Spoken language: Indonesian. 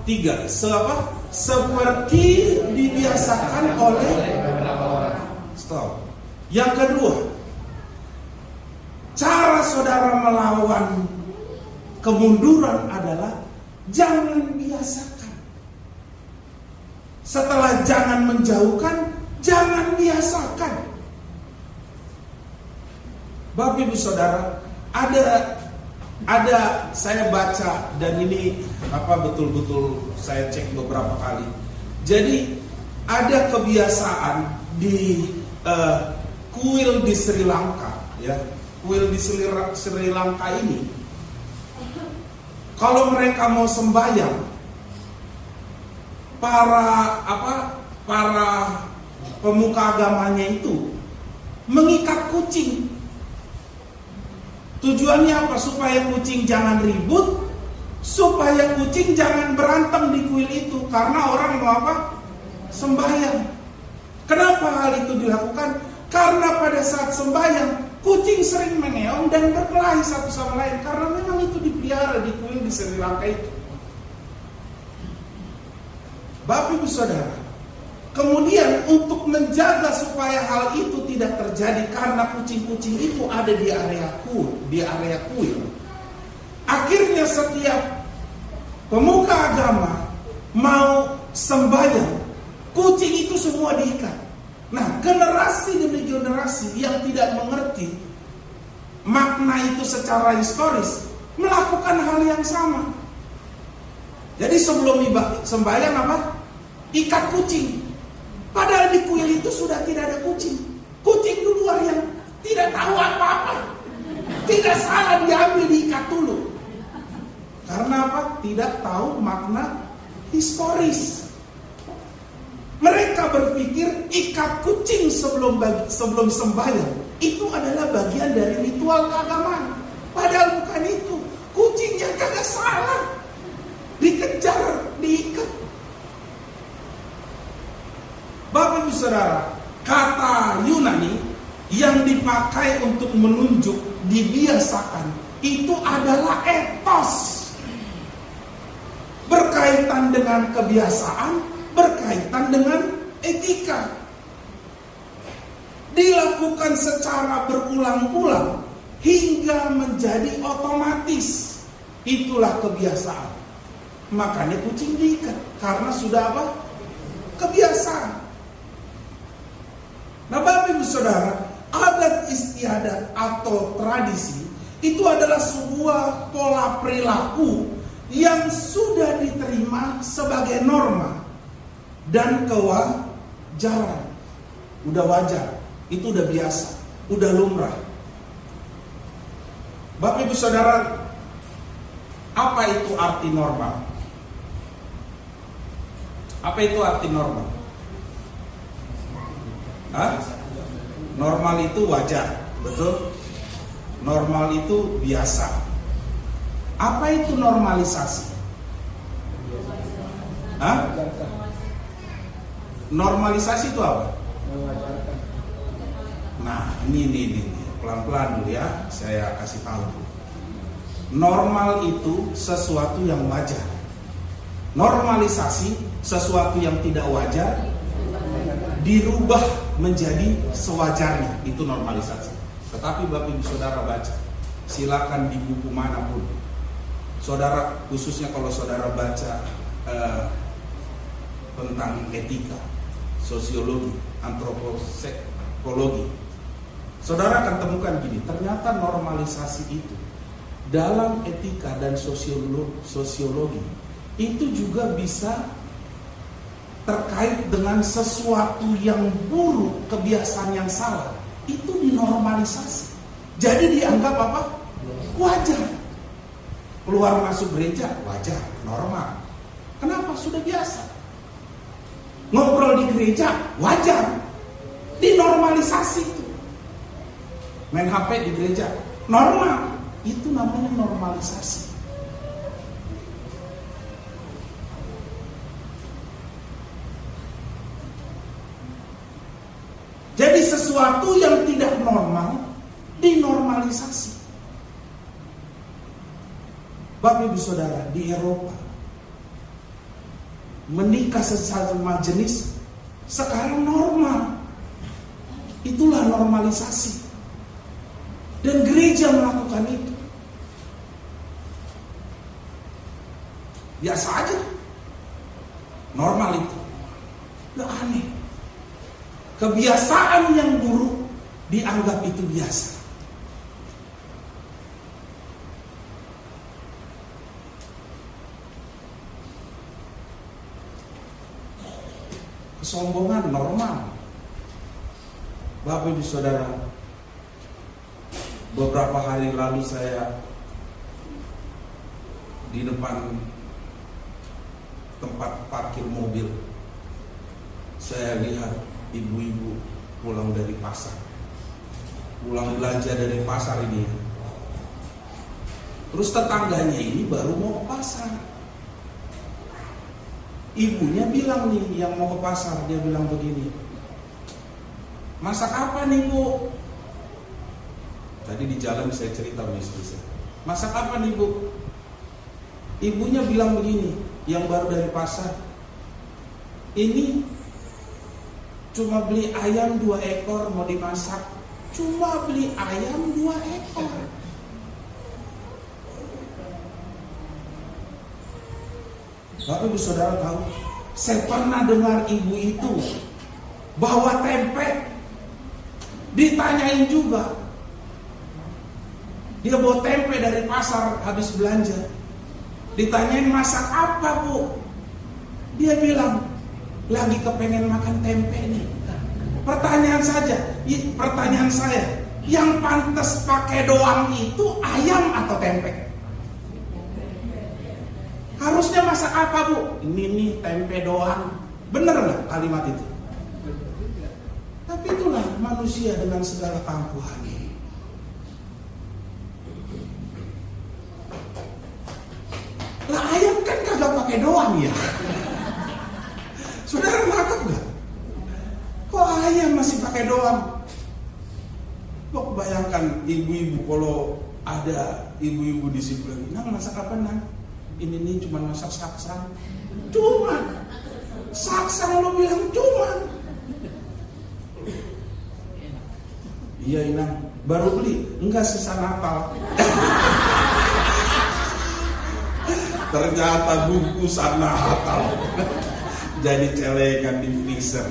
Tiga, seperti dibiasakan oleh stop. Yang kedua, cara saudara melawan kemunduran adalah jangan biasakan. Setelah jangan menjauhkan, jangan biasakan. Bapak Ibu Saudara, ada saya baca dan ini betul-betul saya cek beberapa kali. Jadi ada kebiasaan di kuil di Sri Lanka, ya. Kuil di Sri Lanka ini, kalau mereka mau sembahyang, para pemuka agamanya itu mengikat kucing. Tujuannya apa? Supaya kucing jangan ribut, supaya kucing jangan berantem di kuil itu, karena orang mau sembahyang. Kenapa hal itu dilakukan? Karena pada saat sembahyang kucing sering mengeong dan berkelahi satu sama lain, karena memang itu dipelihara di kuil di Sri Lanka itu. Bapak Ibu Saudara, kemudian untuk menjaga supaya hal itu tidak terjadi, karena kucing-kucing itu ada di area kuil. Akhirnya setiap pemuka agama mau sembahyang, kucing itu semua diikat. Nah, generasi demi generasi yang tidak mengerti makna itu secara historis melakukan hal yang sama. Jadi sebelum sembahyang ikat kucing. Padahal di kuil itu sudah tidak ada kucing. Kucing di luar yang tidak tahu apa-apa. Tidak salah diambil, diikat dulu. Karena tidak tahu makna historis. Mereka berpikir ikat kucing sebelum sembahyang itu adalah bagian dari ritual keagamaan. Padahal bukan itu. Kucingnya kagak salah. Dikejar, diikat. Bapak Ibu Saudara, kata Yunani yang dipakai untuk menunjuk dibiasakan itu adalah etos. Berkaitan dengan kebiasaan, berkaitan dengan etika. Dilakukan secara berulang-ulang hingga menjadi otomatis. Itulah kebiasaan. Makanya kucing diikat karena sudah kebiasaan. Nah, Bapak Ibu Saudara, adat istiadat atau tradisi itu adalah sebuah pola perilaku yang sudah diterima sebagai norma dan kewajaran. Udah wajar, itu udah biasa, udah lumrah. Bapak Ibu Saudara, apa itu arti normal? Apa itu arti normal? Normal itu wajar, betul? Normal itu biasa. Apa itu normalisasi? Normalisasi itu apa? Nah, ini pelan-pelan dulu ya, saya kasih tahu. Normal itu sesuatu yang wajar. Normalisasi sesuatu yang tidak wajar dirubah menjadi sewajarnya, itu normalisasi. Tetapi Bapak Ibu Saudara baca, silakan di buku manapun, saudara, khususnya kalau saudara baca tentang etika, sosiologi, antropologi, saudara akan temukan gini, ternyata normalisasi itu dalam etika dan sosiologi itu juga bisa terkait dengan sesuatu yang buruk, kebiasaan yang salah, itu dinormalisasi. Jadi dianggap wajar. Keluar masuk gereja wajar, normal. Kenapa? Sudah biasa. Ngobrol di gereja wajar, dinormalisasi itu. Main HP di gereja normal, itu namanya normalisasi. Jadi sesuatu yang tidak normal dinormalisasi. Bapak Ibu Saudara, di Eropa menikah sesama jenis sekarang normal. Itulah normalisasi. Dan gereja melakukan itu. Biasa aja. Normal itu. Gak aneh. Kebiasaan yang buruk dianggap itu biasa. Kesombongan normal. Bapak Ibu Saudara, beberapa hari lalu saya di depan tempat parkir mobil, saya lihat ibu-ibu pulang dari pasar, pulang belanja dari pasar ini. Terus tetangganya ini baru mau ke pasar. Ibunya bilang nih, yang mau ke pasar, dia bilang begini, masak apa nih Bu? Tadi di jalan saya cerita sama istri saya, masak apa nih Bu? Ibunya bilang begini, yang baru dari pasar, ini cuma beli ayam 2 ekor mau dimasak. Cuma beli ayam 2 ekor. Bapak Ibu Saudara tahu, saya pernah dengar ibu itu bawa tempe, ditanyain juga. Dia bawa tempe dari pasar habis belanja, ditanyain masak apa Bu? Dia bilang, lagi kepengen makan tempe nih. Pertanyaan saya, yang pantas pakai doang itu ayam atau tempe? Harusnya masak apa Bu? Ini nih tempe doang. Bener nggak kalimat itu? Tapi itulah manusia dengan segala keangkuhannya. Lah ayam kan kagak pakai doang ya. Saudara nangkep nggak? Kok ayam masih pakai doang? Kok bayangkan ibu-ibu kalau ada ibu-ibu di situ lagi, Nang masak apa Nang? Ini nih cuma masak saksang. Cuma saksang lo bilang cuma. Iya Inang, baru beli? Enggak, sisa Natal. Ternyata bungkusan Natal. Jadi celengan di freezer.